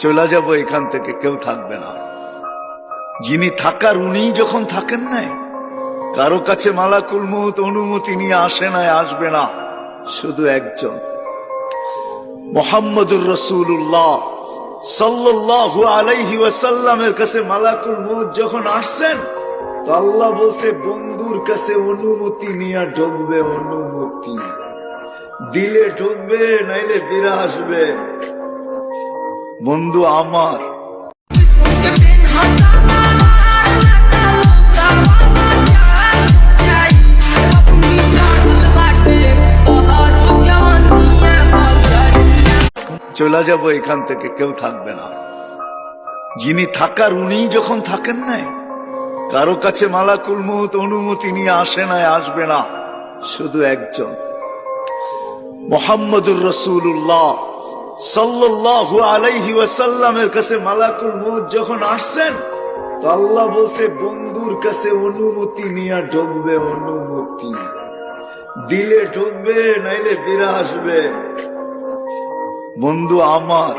চলে যাব এখান থেকে, কেউ থাকবে না। যিনি থাকার উনি যখন থাকেন নাই, কারো কাছে মালাকুল মউত অনুমতি নিয়ে আসে নাই, আসবে না। শুধু একজন মুহাম্মদুর রাসূলুল্লাহ সাল্লাল্লাহু আলাইহি ওয়াসাল্লামের কাছে মালাকুল মউত যখন আসছেন, তো আল্লাহ বলছে বন্ধুর কাছে অনুমতি নিয়ে ঢুকবে, অনুমতি দিলে ঢুকবে, নাইলে ফিরে আসবে। বন্ধু আমার চলে যাব এখান থেকে, কেউ থাকবে না। যিনি থাকার উনি যখন থাকেন নাই, কারো কাছে মালাকুল মউত অনুমতি নিয়ে আসে নাই, আসবে না। শুধু একজন মুহাম্মদুর রাসূলুল্লাহ সাল্লাল্লাহু আলাইহি ওয়াসাল্লামের কাছে মালাকুল মউত যখন আসছেন, তো আল্লাহ বলছে বন্ধুর কাছে অনুমতি নিয়ে ঢুকবে, অনুমতি দিলে ঢুকবে, নাইলে ফিরে আসবে। বন্ধু আমার